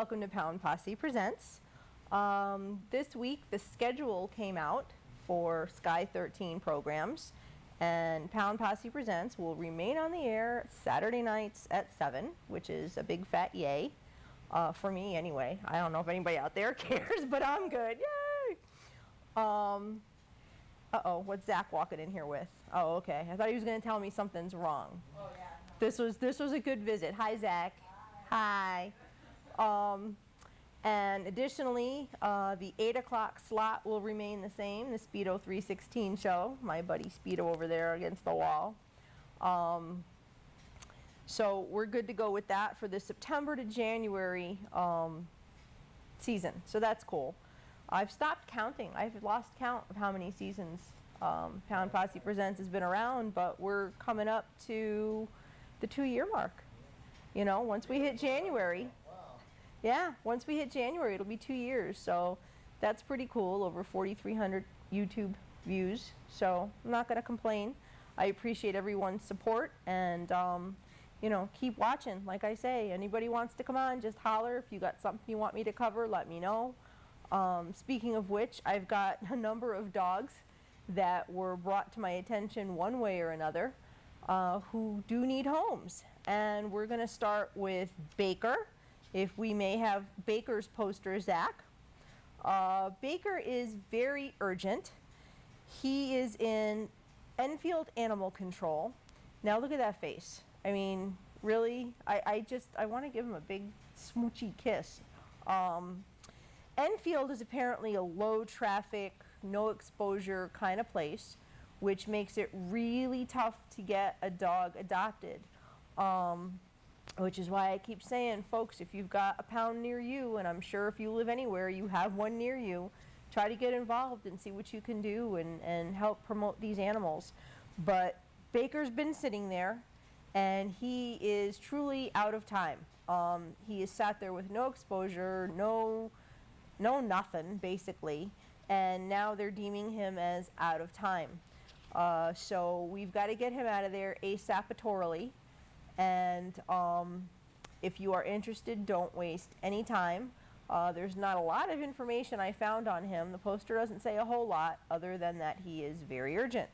welcome to Posse Presents. This week the schedule came out for Sky 13 programs, and Posse Presents will remain on the air Saturday nights at 7, which is a big fat yay. For me anyway. I don't know if anybody out there cares, but I'm good. Yay! Uh-oh, what's Zach walking in here with? Oh, okay. I thought he was going to tell me something's wrong. Oh, yeah. No. This was a good visit. Hi, Zach. Hi. And additionally, the 8 o'clock slot will remain the same, the Speedo 316 show. My buddy Speedo over there against the wall. So we're good to go with that for the September to January season. So that's cool. I've stopped counting. I've lost count of how many seasons Posse Presents has been around, but we're coming up to the 2-year mark. You know, once we hit January. Yeah, once we hit January, it'll be 2 years. So that's pretty cool, over 4,300 YouTube views. So I'm not going to complain. I appreciate everyone's support, and you know, keep watching. Like I say, anybody wants to come on, just holler. If you got something you want me to cover, let me know. Speaking of which, I've got a number of dogs that were brought to my attention one way or another who do need homes. And we're going to start with Baker, if we may have Baker's poster, Zach. Baker is very urgent. He is in Enfield Animal Control. Now look at that face. I mean, really, I want to give him a big smoochy kiss. Enfield is apparently a low traffic, no exposure kind of place, which makes it really tough to get a dog adopted. Which is why I keep saying, folks, if you've got a pound near you, and I'm sure if you live anywhere, you have one near you, try to get involved and see what you can do and help promote these animals. But Baker's been sitting there, and he is truly out of time. He is sat there with no exposure, no nothing, basically, and now they're deeming him as out of time. So we've got to get him out of there ASAPatorily. And if you are interested, don't waste any time. There's not a lot of information I found on him. The poster doesn't say a whole lot other than that he is very urgent.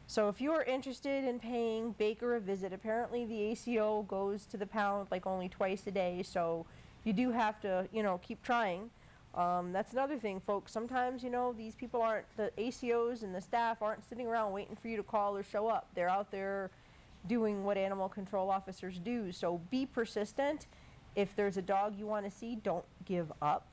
So if you are interested in paying Baker a visit, apparently the ACO goes to the pound like only twice a day, so you do have to, you know, keep trying. That's another thing, folks. Sometimes, you know, these people aren't, the ACOs and the staff aren't sitting around waiting for you to call or show up. They're out there doing what animal control officers do. So be persistent. If there's a dog you want to see, don't give up.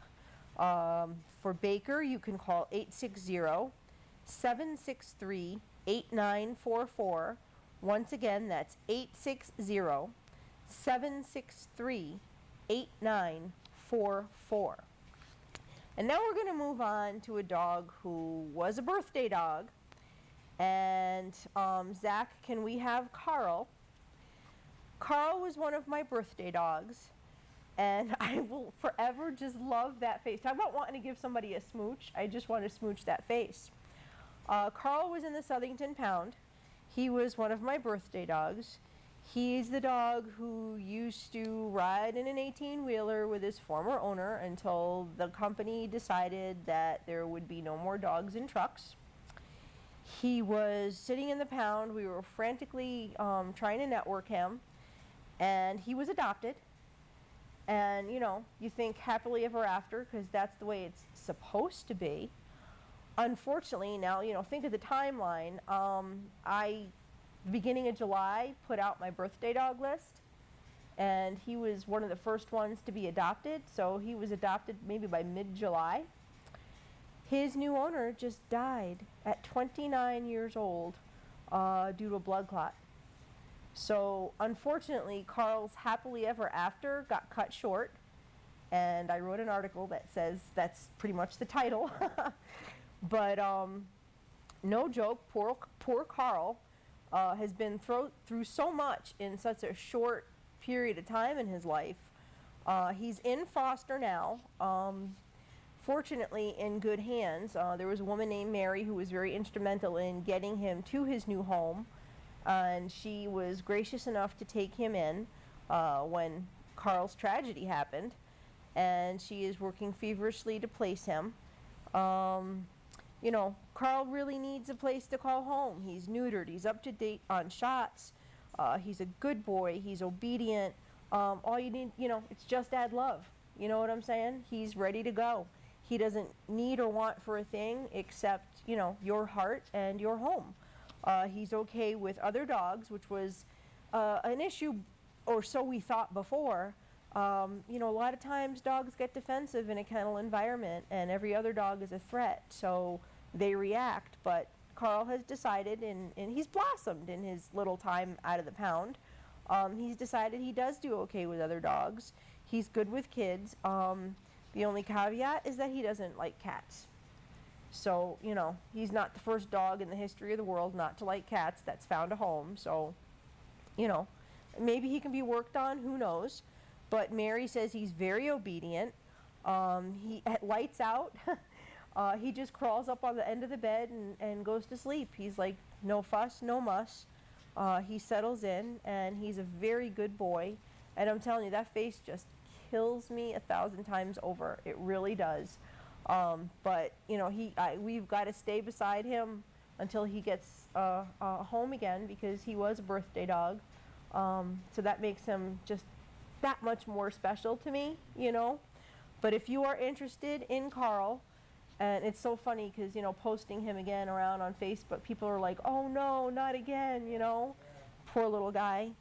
For Baker, you can call 860-763-8944. Once again, that's 860-763-8944. And now we're going to move on to a dog who was a birthday dog. And Zach, can we have Carl? Carl was one of my birthday dogs, and I will forever just love that face. Talk about wanting to give somebody a smooch. I just want to smooch that face. Carl was in the Southington Pound. He was one of my birthday dogs. He's the dog who used to ride in an 18-wheeler with his former owner until the company decided that there would be no more dogs in trucks. He was sitting in the pound. We were frantically trying to network him, and he was adopted. And, you know, you think happily ever after, because that's the way it's supposed to be. Unfortunately, now, you know, think of the timeline. The beginning of July, put out my birthday dog list, and he was one of the first ones to be adopted, so he was adopted maybe by mid-July. His new owner just died at 29 years old due to a blood clot. So unfortunately, Carl's happily ever after got cut short, and I wrote an article that says that's pretty much the title. But no joke, poor Carl has been through so much in such a short period of time in his life. He's in foster now. Fortunately, in good hands. There was a woman named Mary who was very instrumental in getting him to his new home, and she was gracious enough to take him in when Carl's tragedy happened. and she is working feverishly to place him. You know, Carl really needs a place to call home. He's neutered. He's up to date on shots. He's a good boy. He's obedient. All you need, you know, it's just add love. You know what I'm saying? He's ready to go. He doesn't need or want for a thing except, you know, your heart and your home. He's okay with other dogs, which was an issue, or so we thought before. You know, a lot of times dogs get defensive in a kennel environment, and every other dog is a threat, so they react. But Carl has decided, and he's blossomed in his little time out of the pound. He's decided he does do okay with other dogs. He's good with kids. The only caveat is that he doesn't like cats. So, you know, he's not the first dog in the history of the world not to like cats that's found a home. So, you know, maybe he can be worked on, who knows. But Mary says he's very obedient. He lights out. He just crawls up on the end of the bed and goes to sleep. He's like, no fuss, no muss. He settles in, and he's a very good boy. And I'm telling you, that face just kills me 1,000 times over. It really does. But, you know, we've got to stay beside him until he gets home again, because he was a birthday dog. So that makes him just that much more special to me, you know. But if you are interested in Carl, and it's so funny because, you know, posting him again around on Facebook, people are like, oh no, not again, you know. Poor little guy.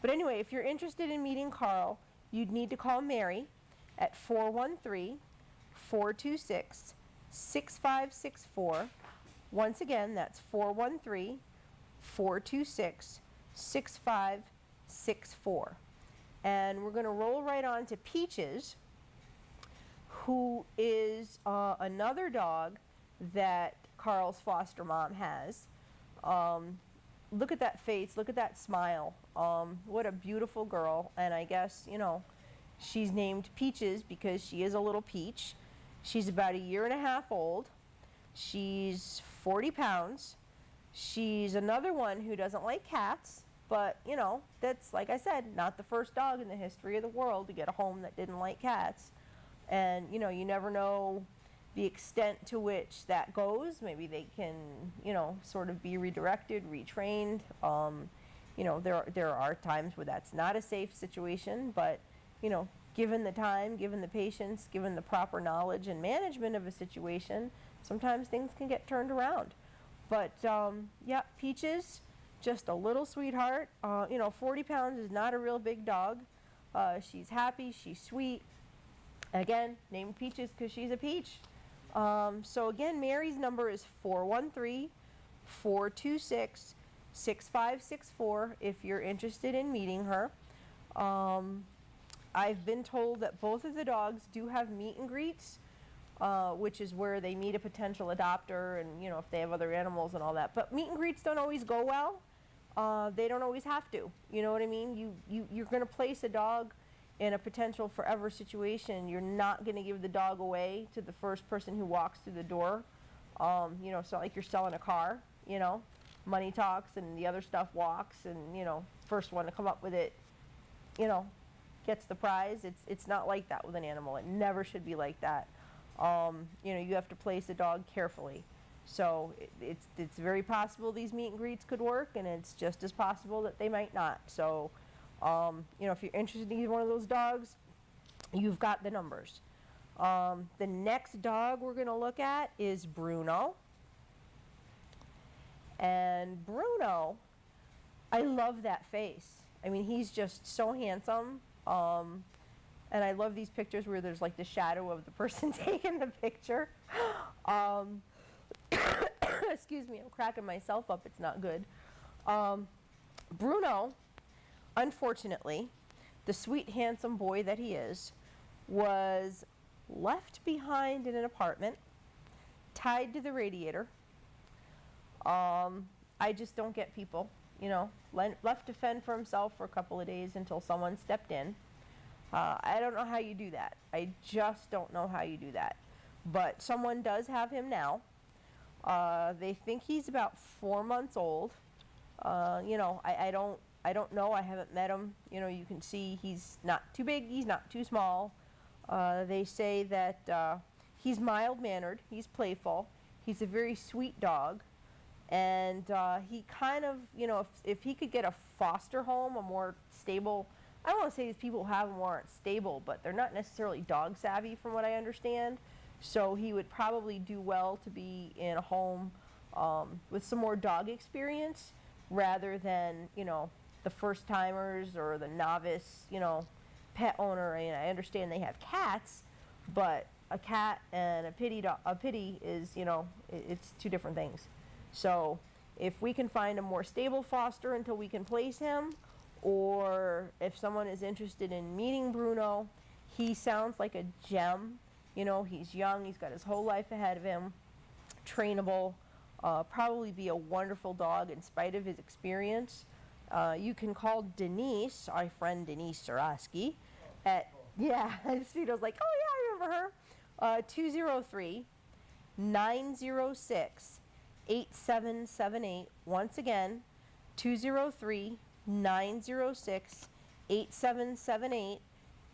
But anyway, if you're interested in meeting Carl, you'd need to call Mary at 413-426-6564. Once again, that's 413-426-6564. And we're going to roll right on to Peaches, who is another dog that Carl's foster mom has. Look at that face, look at that smile. What a beautiful girl. And I guess, you know, she's named Peaches because she is a little peach. She's about 1.5 years old. She's 40 pounds. She's another one who doesn't like cats. But, you know, that's, like I said, not the first dog in the history of the world to get a home that didn't like cats. And, you know, you never know the extent to which that goes. Maybe they can, you know, sort of be redirected, retrained. You know, there are times where that's not a safe situation. But, you know, given the time, given the patience, given the proper knowledge and management of a situation, sometimes things can get turned around. But, yeah, Peaches, just a little sweetheart. You know, 40 pounds is not a real big dog. She's happy, she's sweet. Again, named Peaches because she's a peach. So again, Mary's number is 413-426-6564 if you're interested in meeting her. I've been told that both of the dogs do have meet and greets, which is where they meet a potential adopter, and, you know, if they have other animals and all that. But meet and greets don't always go well. They don't always have to. You know what I mean? You're going to place a dog in a potential forever situation. You're not going to give the dog away to the first person who walks through the door. You know, it's not like you're selling a car, you know. Money talks and the other stuff walks, and, you know, first one to come up with it, you know, gets the prize. It's not like that with an animal. It never should be like that. You know, you have to place a dog carefully. So it's very possible these meet and greets could work, and it's just as possible that they might not. So, you know, if you're interested in either one of those dogs, you've got the numbers. The next dog we're going to look at is Bruno. And Bruno, I love that face. I mean, he's just so handsome. And I love these pictures where there's like the shadow of the person taking the picture. Excuse me, I'm cracking myself up. It's not good. Bruno, unfortunately, the sweet, handsome boy that he is, was left behind in an apartment, tied to the radiator. I just don't get people, you know, left to fend for himself for a couple of days until someone stepped in. I don't know how you do that. I just don't know how you do that. But someone does have him now. They think he's about 4 months old. You know, I don't know. I haven't met him. You know, you can see he's not too big. He's not too small. They say that he's mild-mannered, he's playful, he's a very sweet dog, and he kind of, you know, if he could get a foster home, a more stable, I don't want to say these people who have them aren't stable, but they're not necessarily dog savvy from what I understand. So he would probably do well to be in a home with some more dog experience rather than, you know, the first timers or the novice, you know, pet owner. And I understand they have cats, but a cat and a pity is, you know, it's two different things. So if we can find a more stable foster until we can place him, or if someone is interested in meeting Bruno, he sounds like a gem. You know, he's young, he's got his whole life ahead of him, trainable, probably be a wonderful dog in spite of his experience. You can call Denise, our friend Denise Soroski, at, yeah, Cito's like, oh yeah, I remember her, 203-906-8778. Once again, 203-906-8778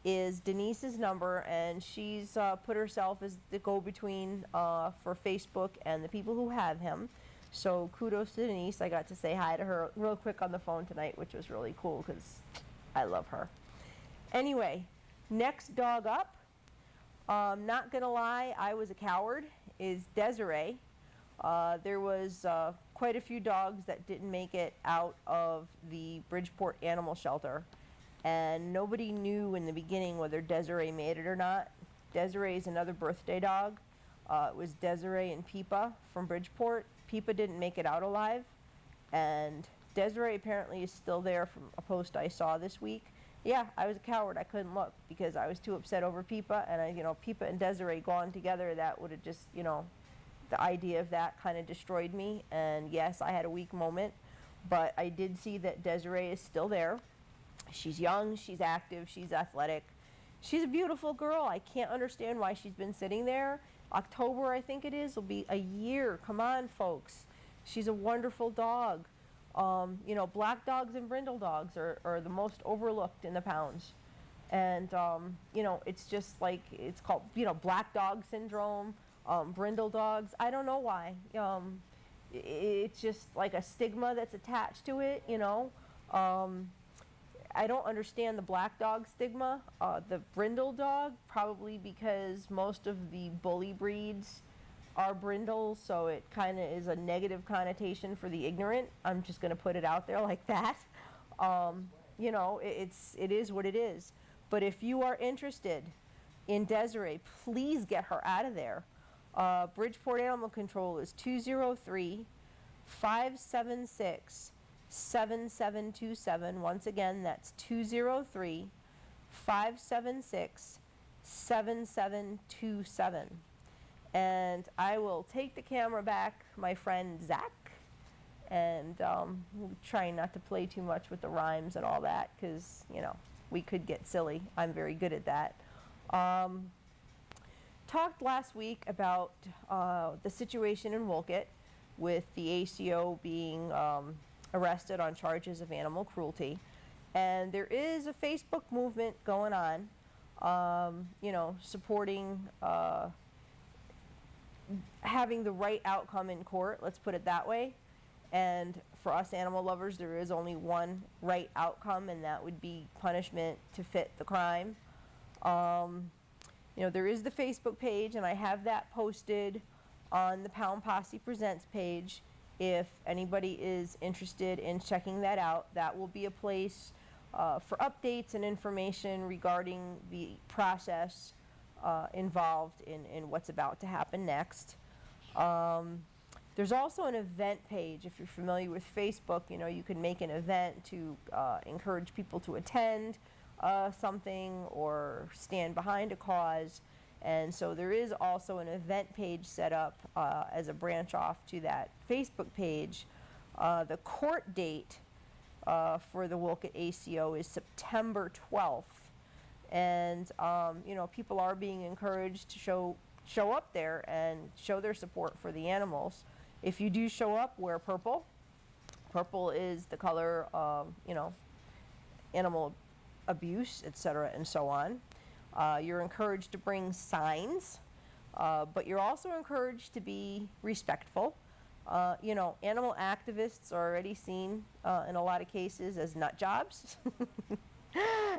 is Denise's number, and she's put herself as the go-between for Facebook and the people who have him. So kudos to Denise. I got to say hi to her real quick on the phone tonight, which was really cool because I love her. Anyway, next dog up, not gonna lie, I was a coward, is Desiree. There was quite a few dogs that didn't make it out of the Bridgeport Animal Shelter, and nobody knew in the beginning whether Desiree made it or not. Desiree is another birthday dog. It was Desiree and Peepa from Bridgeport. Peepa didn't make it out alive, and Desiree apparently is still there from a post I saw this week. Yeah, I was a coward. I couldn't look because I was too upset over Peepa, and you know, Peepa and Desiree gone together, that would have just, you know, the idea of that kind of destroyed me. And yes, I had a weak moment, but I did see that Desiree is still there. She's young, she's active, she's athletic. She's a beautiful girl. I can't understand why she's been sitting there. October, I think it is, will be a year. Come on, folks. She's a wonderful dog. You know, black dogs and brindle dogs are the most overlooked in the pounds. And, you know, it's just like, it's called, you know, black dog syndrome, brindle dogs. I don't know why. It's just like a stigma that's attached to it, you know. I don't understand the black dog stigma. The brindle dog, probably because most of the bully breeds are brindles, so it kind of is a negative connotation for the ignorant. I'm just going to put it out there like that. You know, it is what it is. But if you are interested in Desiree, please get her out of there. Bridgeport Animal Control is 203-576-7727. Once again, that's 203-576-7727. And I will take the camera back, my friend Zach, and try not to play too much with the rhymes and all that, because, you know, we could get silly. I'm very good at that. Talked last week about the situation in Wolcott with the ACO being arrested on charges of animal cruelty. And there is a Facebook movement going on, you know, supporting having the right outcome in court, let's put it that way. And for us animal lovers, there is only one right outcome, and that would be punishment to fit the crime. You know, there is the Facebook page, and I have that posted on the Pound Posse Presents page. If anybody is interested in checking that out, that will be a place for updates and information regarding the process involved in what's about to happen next. There's also an event page. If you're familiar with Facebook, you know, you can make an event to encourage people to attend something or stand behind a cause. And so there is also an event page set up as a branch off to that Facebook page. The court date for the Wolcott ACO is September 12th. And, you know, people are being encouraged to show up there and show their support for the animals. If you do show up, wear purple. Purple is the color of, you know, animal abuse, etc., and so on. You're encouraged to bring signs, but you're also encouraged to be respectful. Animal activists are already seen in a lot of cases as nut jobs.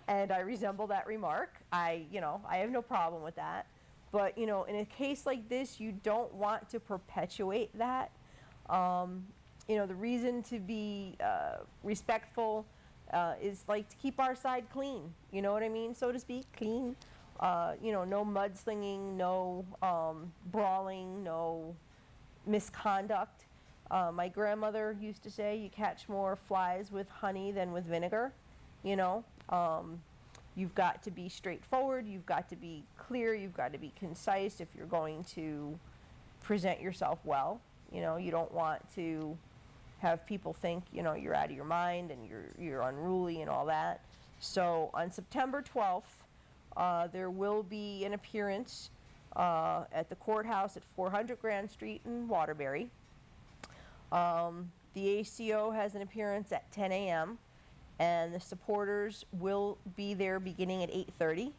And I resemble that remark. I have no problem with that. But, in a case like this, you don't want to perpetuate that. The reason to be respectful is like to keep our side clean, you know what I mean, so to speak, clean. No mudslinging, no brawling, no misconduct. My grandmother used to say you catch more flies with honey than with vinegar, You've got to be straightforward, you've got to be clear, you've got to be concise if you're going to present yourself well. You don't want to have people think, you're out of your mind and you're unruly and all that. So on September 12th, there will be an appearance at the courthouse at 400 Grand Street in Waterbury. The ACO has an appearance at 10 a.m. and the supporters will be there beginning at 8:30.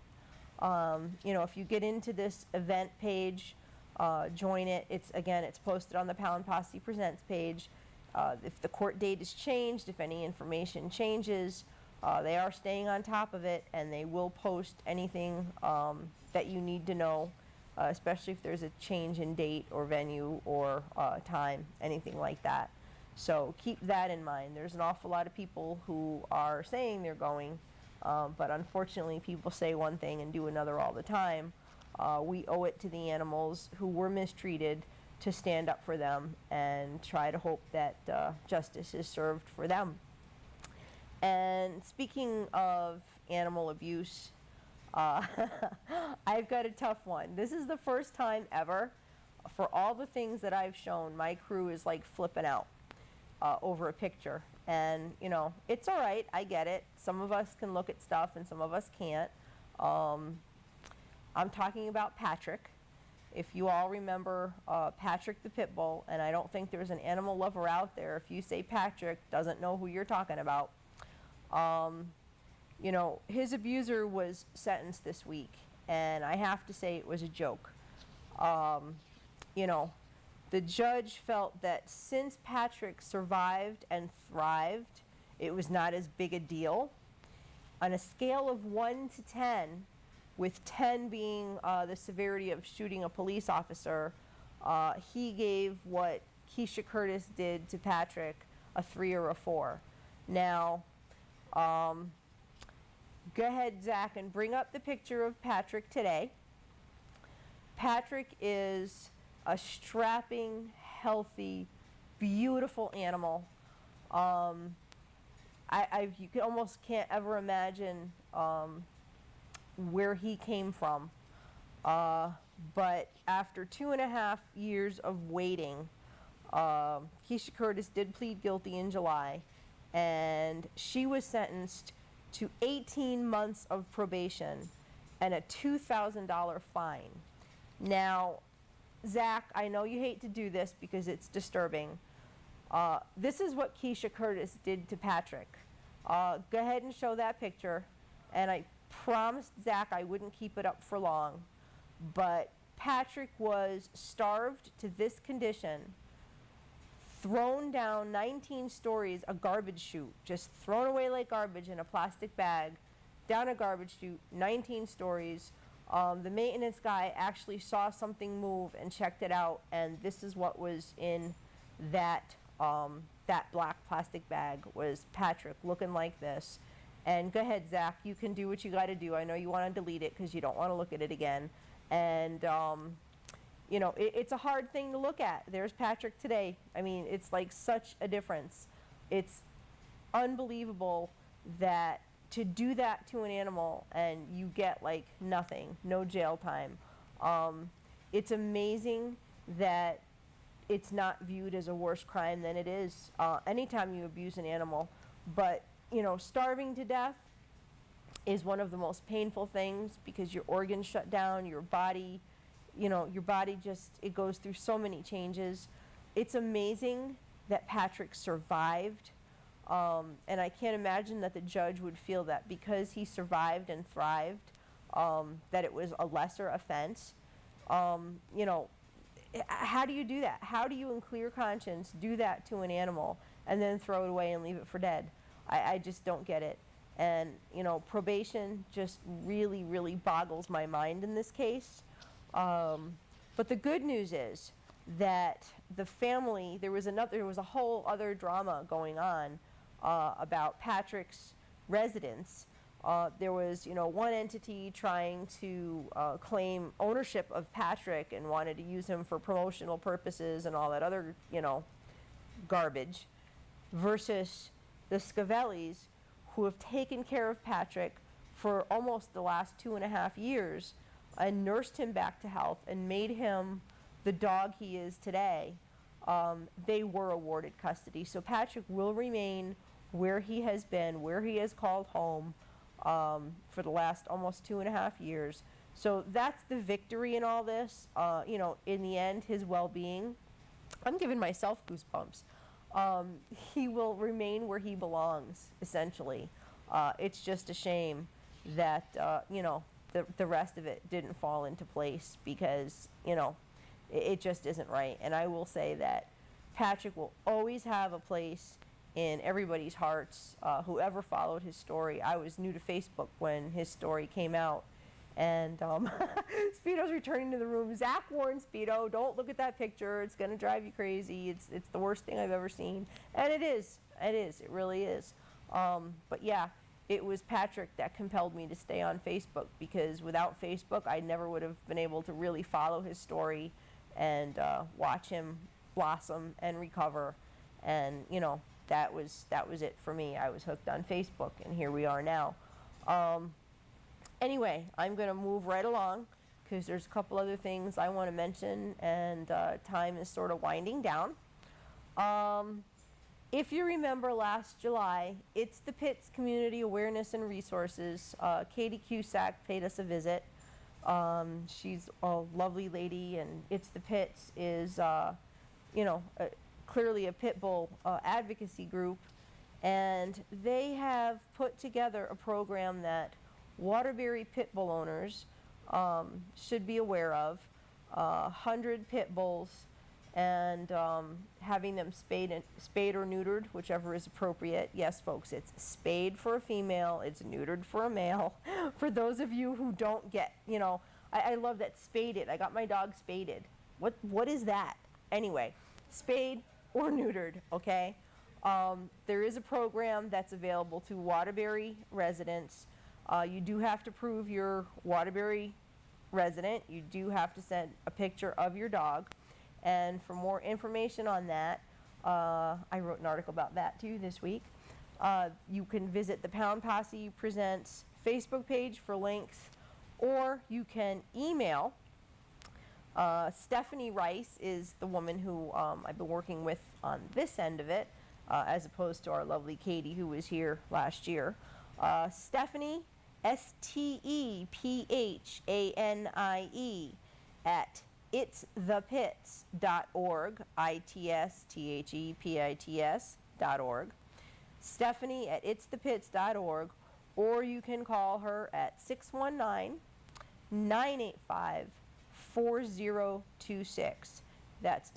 If you get into this event page, join it. It's posted on the Posse Presents page. If the court date is changed, if any information changes, they are staying on top of it, and they will post anything that you need to know, especially if there's a change in date or venue or time, anything like that. So keep that in mind. There's an awful lot of people who are saying they're going, but unfortunately people say one thing and do another all the time. We owe it to the animals who were mistreated to stand up for them and try to hope that justice is served for them. And speaking of animal abuse, I've got a tough one. This is the first time ever, for all the things that I've shown, my crew is like flipping out over a picture. And, it's all right. I get it. Some of us can look at stuff and some of us can't. I'm talking about Patrick. If you all remember Patrick the Pit Bull, and I don't think there's an animal lover out there, if you say Patrick, doesn't know who you're talking about. His abuser was sentenced this week, and I have to say it was a joke. The judge felt that since Patrick survived and thrived, it was not as big a deal. On a scale of 1 to 10, with 10 being the severity of shooting a police officer, he gave what Keisha Curtis did to Patrick a 3 or a 4. Now, go ahead, Zach, and bring up the picture of Patrick today. Patrick is a strapping, healthy, beautiful animal. You almost can't ever imagine where he came from. But after 2.5 years of waiting, Keisha Curtis did plead guilty in July, and she was sentenced to 18 months of probation and a $2,000 fine. Now, Zach, I know you hate to do this because it's disturbing. This is what Keisha Curtis did to Patrick. Go ahead and show that picture. And I promised Zach I wouldn't keep it up for long. But Patrick was starved to this condition, thrown down 19 stories, a garbage chute, just thrown away like garbage in a plastic bag, down a garbage chute, 19 stories. The maintenance guy actually saw something move and checked it out, and this is what was in that black plastic bag, was Patrick looking like this. And go ahead, Zach, you can do what you got to do. I know you want to delete it because you don't want to look at it again. And, it's a hard thing to look at. There's Patrick today. I mean, it's like such a difference. It's unbelievable that to do that to an animal and you get like nothing, no jail time. It's amazing that it's not viewed as a worse crime than it is anytime you abuse an animal. But, starving to death is one of the most painful things because your organs shut down, your body just, it goes through so many changes. It's amazing that Patrick survived. And I can't imagine that the judge would feel that because he survived and thrived, that it was a lesser offense. You know, how do you do that? How do you in clear conscience do that to an animal and then throw it away and leave it for dead? I just don't get it. And, you know, probation just really, really boggles my mind in this case. But the good news is that the family, there was a whole other drama going on about Patrick's residence. There was, you know, one entity trying to claim ownership of Patrick and wanted to use him for promotional purposes and all that other, you know, garbage, versus the Scavellis, who have taken care of Patrick for almost the last 2.5 years and nursed him back to health and made him the dog he is today. They were awarded custody. So Patrick will remain where he has been, where he is called home, for the last almost 2.5 years. So that's the victory in all this. You know, in the end, his well-being, I'm giving myself goosebumps. He will remain where he belongs, essentially. It's just a shame that, you know, the rest of it didn't fall into place because, you know, it just isn't right. And I will say that Patrick will always have a place in everybody's hearts. Whoever followed his story, I was new to Facebook when his story came out. And Speedo's returning to the room. Zach warned Speedo, don't look at that picture. It's going to drive you crazy. It's the worst thing I've ever seen. And it is. It is. It really is. But yeah, it was Patrick that compelled me to stay on Facebook, because without Facebook, I never would have been able to really follow his story and watch him blossom and recover. And, you know, that was it for me. I was hooked on Facebook, and here we are now. Anyway, I'm going to move right along because there's a couple other things I want to mention, and time is sort of winding down. If you remember last July, It's the Pits Community Awareness and Resources, Katie Cusack paid us a visit. She's a lovely lady, and It's the Pits is, you know, clearly a pit bull advocacy group, and they have put together a program that Waterbury pit bull owners should be aware of. 100 pit bulls, and having them spayed or neutered, whichever is appropriate. Yes, folks, it's spayed for a female, it's neutered for a male. For those of you who don't get, you know, I love that spaded. I got my dog spaded. What is that? Anyway, spayed or neutered, okay? There is a program that's available to Waterbury residents. You do have to prove you're Waterbury resident. You do have to send a picture of your dog. And for more information on that, I wrote an article about that too this week. You can visit the Pound Posse Presents Facebook page for links, or you can email. Stephanie Rice is the woman who I've been working with on this end of it, as opposed to our lovely Katie, who was here last year. Stephanie, STEPHANIE, at itsthepits.org, ITSTHEPITS.org. Stephanie at itsthepits.org, or you can call her at 619-985-4026. That's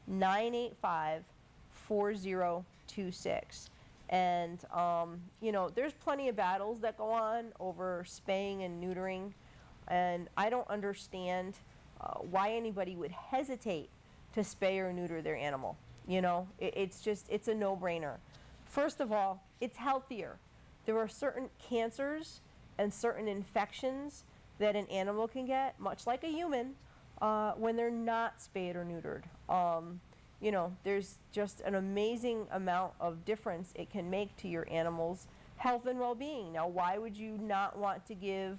619-985-4026. And, you know, there's plenty of battles that go on over spaying and neutering, and I don't understand why anybody would hesitate to spay or neuter their animal. You know, it's a no-brainer. First of all, it's healthier. There are certain cancers and certain infections that an animal can get, much like a human, when they're not spayed or neutered. You know, there's just an amazing amount of difference it can make to your animal's health and well-being. Now, why would you not want to give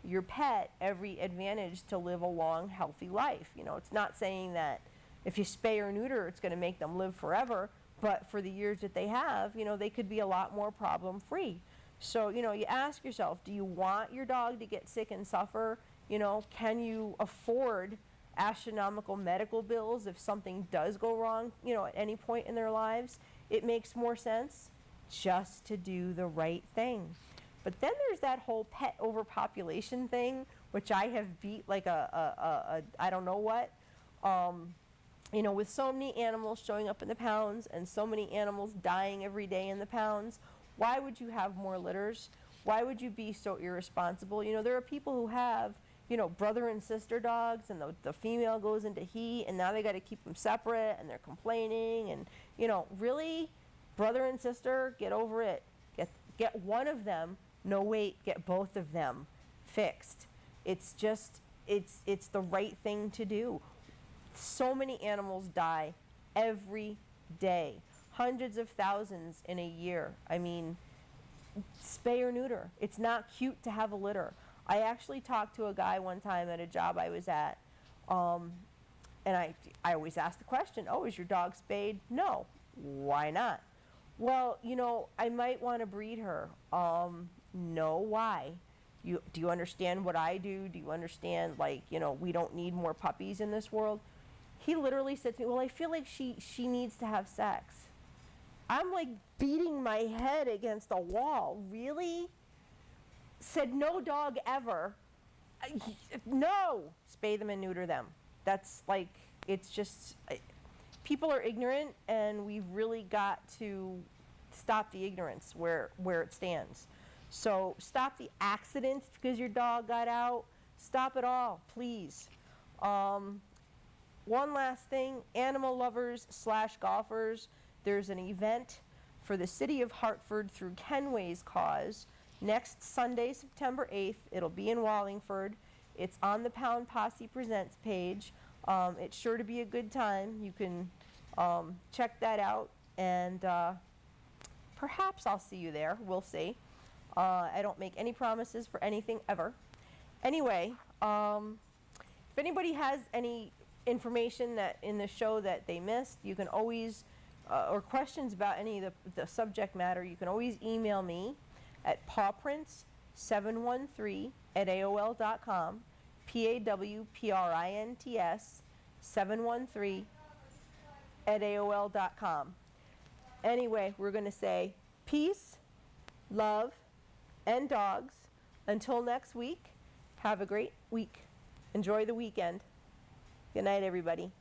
your pet every advantage to live a long, healthy life? You know, it's not saying that if you spay or neuter, it's going to make them live forever, but for the years that they have, you know, they could be a lot more problem-free. So, you know, you ask yourself, do you want your dog to get sick and suffer? You know, can you afford astronomical medical bills if something does go wrong, you know, at any point in their lives? It makes more sense just to do the right thing. But then there's that whole pet overpopulation thing, which I have beat like a I don't know what. You know, with so many animals showing up in the pounds and so many animals dying every day in the pounds, why would you have more litters? Why would you be so irresponsible? You know, there are people who have, you know, brother and sister dogs, and the female goes into heat, and now they got to keep them separate, and they're complaining, and, you know, really, brother and sister, get over it. Get one of them, no wait, get both of them fixed. It's just, it's the right thing to do. So many animals die every day, hundreds of thousands in a year. I mean, spay or neuter. It's not cute to have a litter. I actually talked to a guy one time at a job I was at, and I always ask the question, oh, is your dog spayed? No. Why not? Well, you know, I might want to breed her. No, why? Do you understand what I do? Do you understand, like, you know, we don't need more puppies in this world? He literally said to me, well, I feel like she needs to have sex. I'm like beating my head against a wall. Really? Said no dog ever. No. Spay them and neuter them. That's like, it's just, people are ignorant, and we've really got to stop the ignorance where it stands. So stop the accidents because your dog got out. Stop it all, please. One last thing, animal lovers / golfers, there's an event for the city of Hartford through Kenway's cause next Sunday, September 8th. It'll be in Wallingford. It's on the Pound Posse Presents page. It's sure to be a good time. You can check that out, and perhaps I'll see you there. We'll see. I don't make any promises for anything ever. Anyway, if anybody has any information that in the show that they missed, you can always, or questions about any of the subject matter, you can always email me at pawprints713@aol.com, pawprints713@aol.com. Anyway, we're going to say peace, love, and dogs. Until next week, have a great week. Enjoy the weekend. Good night, everybody.